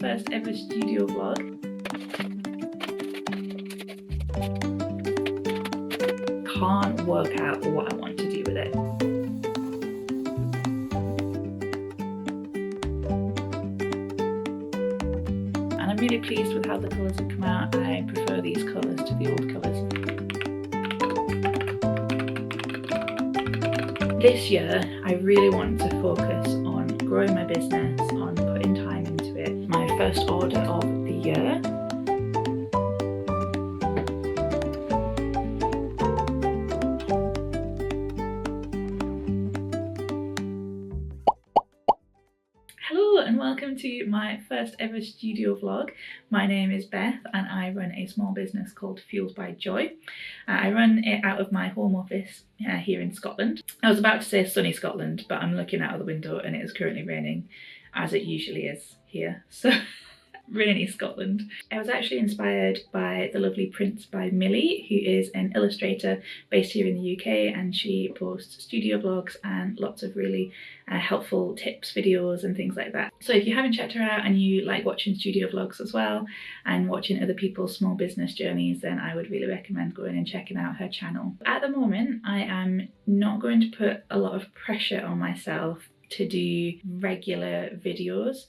first ever studio vlog. Can't work out what I want to do with it. And I'm really pleased with how the colours have come out. I prefer these colours to the old colours. This year, I really want to focus on growing my business, on putting time into it. My first order of the year Hello and welcome to my first ever studio vlog. My name is Beth and I run a small business called Fueled by Joy. I run it out of my home office here in Scotland. I was about to say sunny Scotland, but I'm looking out of the window and it is currently raining, as it usually is here. So rainy Scotland. I was actually inspired by the lovely prints by Millie, who is an illustrator based here in the UK, and she posts studio vlogs and lots of really helpful tips, videos and things like that. So if you haven't checked her out and you like watching studio vlogs as well and watching other people's small business journeys, then I would really recommend going and checking out her channel. At the moment, I am not going to put a lot of pressure on myself to do regular videos.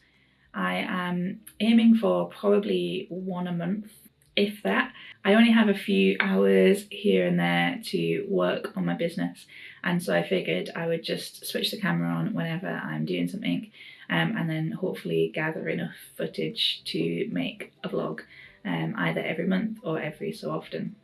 I am aiming for probably one a month, if that. I only have a few hours here and there to work on my business, and so I figured I would just switch the camera on whenever I'm doing something and then hopefully gather enough footage to make a vlog either every month or every so often.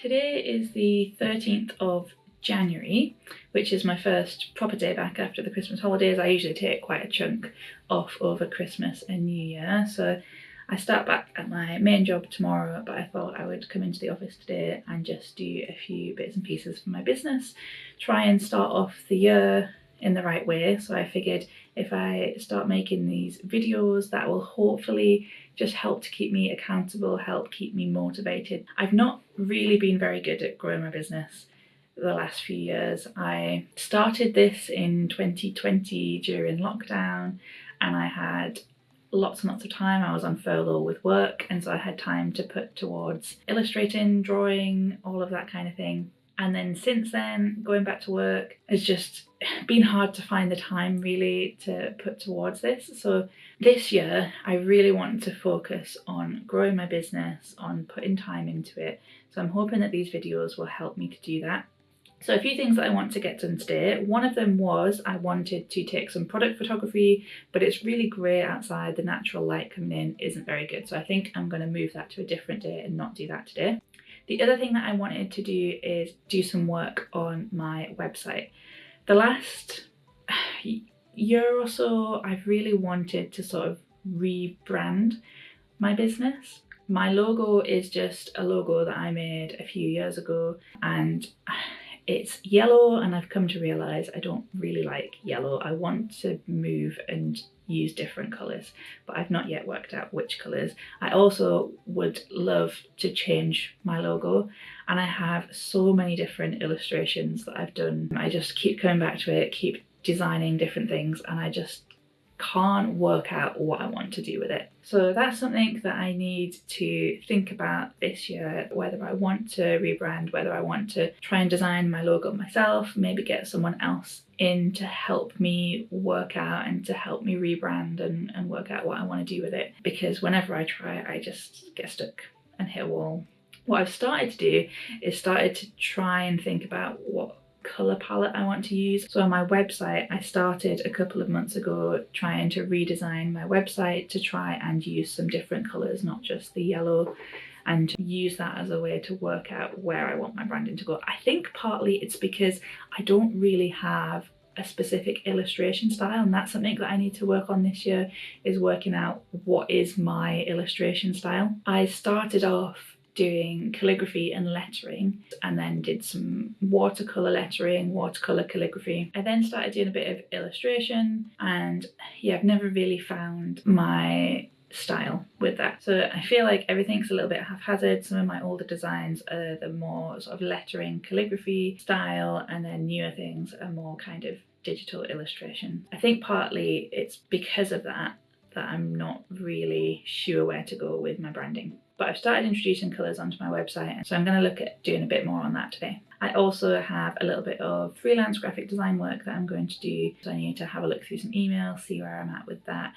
Today is the 13th of January, which is my first proper day back after the Christmas holidays. I usually take quite a chunk off over Christmas and New Year, so I start back at my main job tomorrow, but I thought I would come into the office today and just do a few bits and pieces for my business, try and start off the year in the right way. So I figured if I start making these videos, that will hopefully just help to keep me accountable, help keep me motivated. I've not really been very good at growing my business the last few years. I started this in 2020 during lockdown, and I had lots and lots of time. I was on furlough with work, and so I had time to put towards illustrating, drawing, all of that kind of thing. And then since then, going back to work has just been hard to find the time really to put towards this. So this year, I really want to focus on growing my business, on putting time into it. So I'm hoping that these videos will help me to do that. So a few things that I want to get done today. One of them was I wanted to take some product photography, but it's really grey outside. The natural light coming in isn't very good. So I think I'm going to move that to a different day and not do that today. The other thing that I wanted to do is do some work on my website. The last year or so, I've really wanted to sort of rebrand my business. My logo is just a logo that I made a few years ago, and it's yellow, and I've come to realise I don't really like yellow. I want to move and use different colours, but I've not yet worked out which colours. I also would love to change my logo, and I have so many different illustrations that I've done. I just keep coming back to it, keep designing different things, and I just can't work out what I want to do with it. So that's something that I need to think about this year, whether I want to rebrand, whether I want to try and design my logo myself, maybe get someone else in to help me work out and to help me rebrand and work out what I want to do with it. Because whenever I try, I just get stuck and hit a wall. What I've started to do is started to try and think about what colour palette I want to use. So on my website, I started a couple of months ago trying to redesign my website to try and use some different colours, not just the yellow, and use that as a way to work out where I want my branding to go. I think partly it's because I don't really have a specific illustration style, and that's something that I need to work on this year, is working out what is my illustration style. I started off doing calligraphy and lettering, and then did some watercolour lettering, watercolour calligraphy. I then started doing a bit of illustration, and yeah, I've never really found my style with that. So I feel like everything's a little bit haphazard. Some of my older designs are the more sort of lettering calligraphy style, and then newer things are more kind of digital illustration. I think partly it's because of that that I'm not really sure where to go with my branding. But I've started introducing colours onto my website, so I'm going to look at doing a bit more on that today. I also have a little bit of freelance graphic design work that I'm going to do, so I need to have a look through some emails, see where I'm at with that,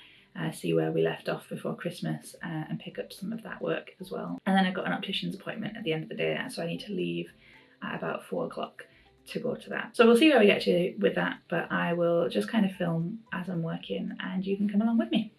see where we left off before Christmas, and pick up some of that work as well. And then I've got an optician's appointment at the end of the day, so I need to leave at about 4 o'clock to go to that. So we'll see where we get to with that, but I will just kind of film as I'm working and you can come along with me.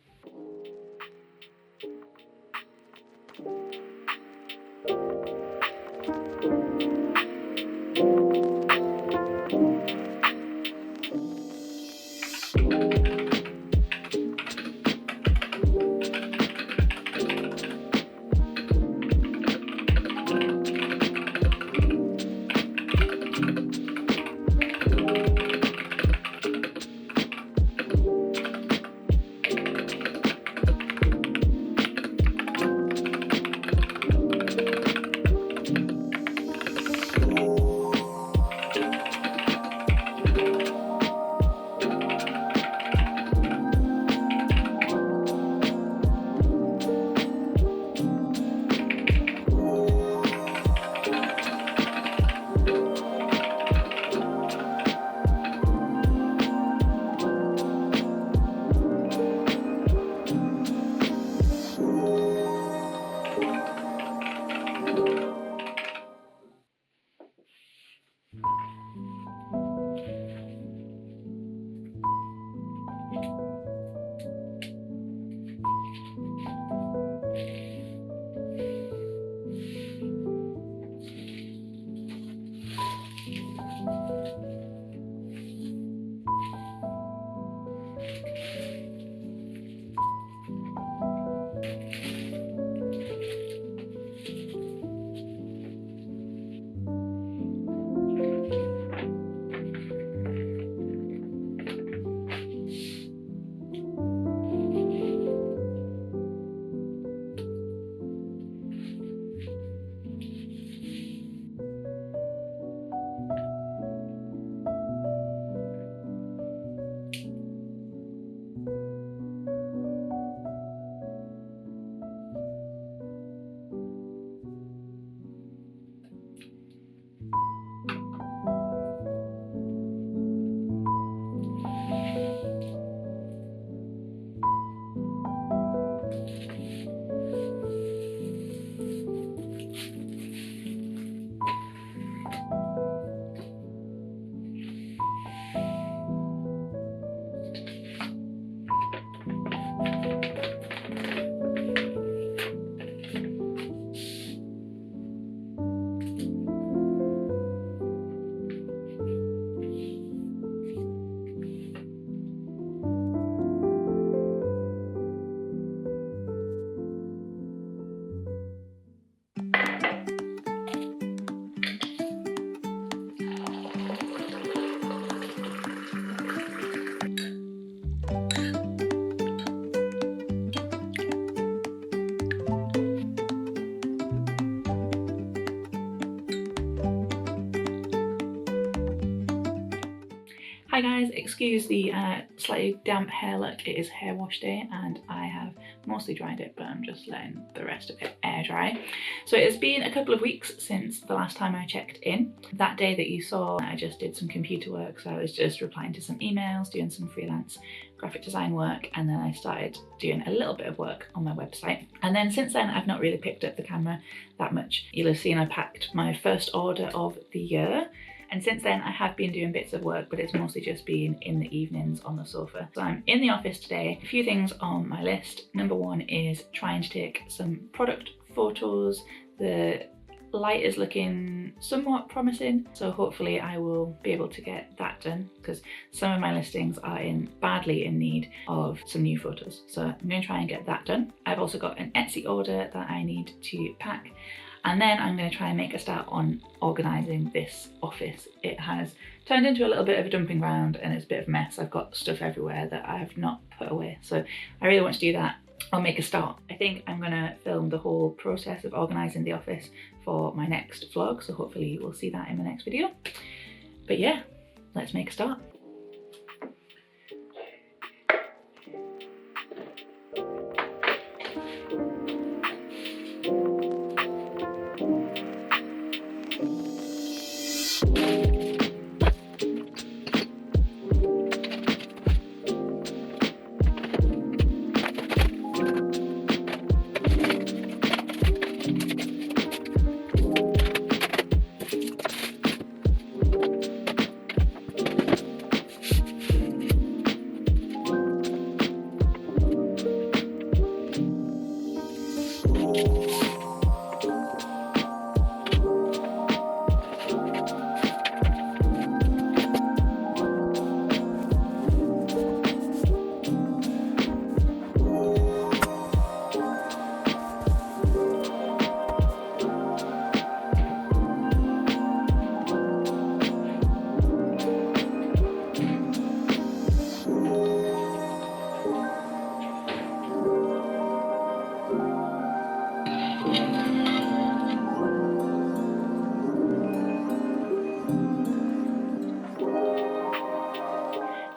Hi guys, excuse the slightly damp hair look. It is hair wash day and I have mostly dried it, but I'm just letting the rest of it air dry. So it's been a couple of weeks since the last time I checked in. That day that you saw, I just did some computer work, so I was just replying to some emails, doing some freelance graphic design work, and then I started doing a little bit of work on my website. And then since then, I've not really picked up the camera that much. You'll have seen I packed my first order of the year. And since then I have been doing bits of work, but it's mostly just been in the evenings on the sofa. So I'm in the office today. A few things on my list. Number one is trying to take some product photos. The light is looking somewhat promising, so hopefully I will be able to get that done, because some of my listings are badly in need of some new photos. So I'm going to try and get that done. I've also got an Etsy order that I need to pack. And then I'm going to try and make a start on organising this office. It has turned into a little bit of a dumping ground and it's a bit of a mess. I've got stuff everywhere that I have not put away. So I really want to do that. I'll make a start. I think I'm going to film the whole process of organising the office for my next vlog. So hopefully you will see that in the next video. But yeah, let's make a start.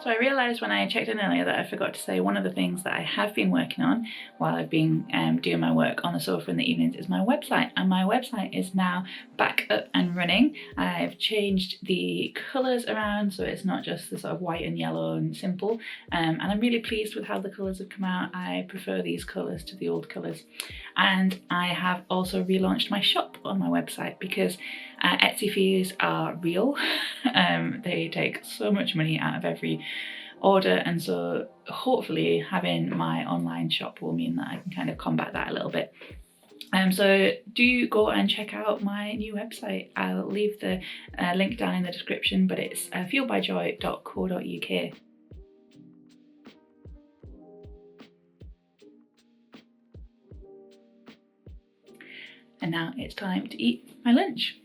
So I realised when I checked in earlier that I forgot to say one of the things that I have been working on while I've been doing my work on the sofa in the evenings is my website, and my website is now back up and running. I've changed the colours around so it's not just the sort of white and yellow and simple, and I'm really pleased with how the colours have come out. I prefer these colours to the old colours. And I have also relaunched my shop on my website because Etsy fees are real. They take so much money out of every order, and so hopefully having my online shop will mean that I can kind of combat that a little bit. So do go and check out my new website. I'll leave the link down in the description, but it's fueledbyjoy.co.uk. And now it's time to eat my lunch.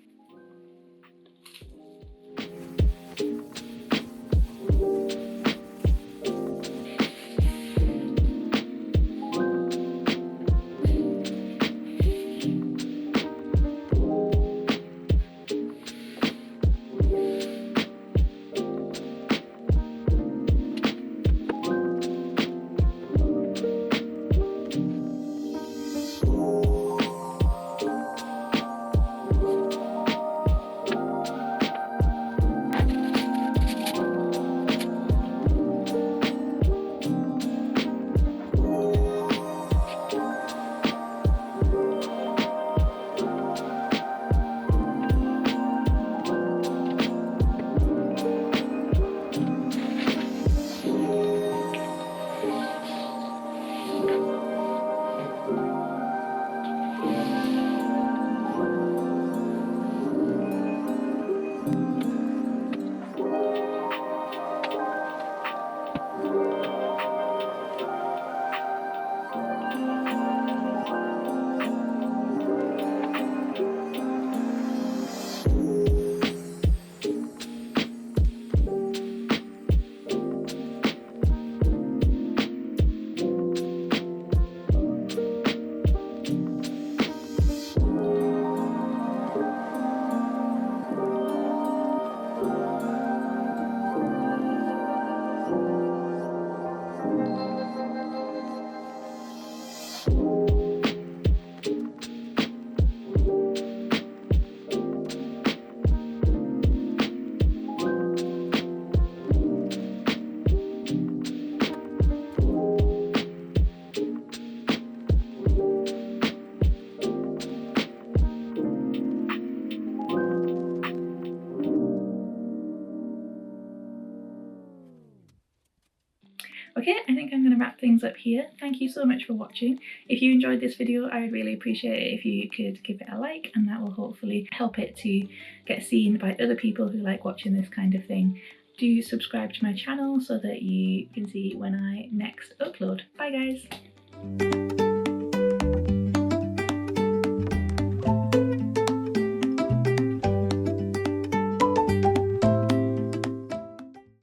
Okay, I think I'm going to wrap things up here. Thank you so much for watching. If you enjoyed this video, I would really appreciate it if you could give it a like, and that will hopefully help it to get seen by other people who like watching this kind of thing. Do subscribe to my channel so that you can see when I next upload. Bye guys!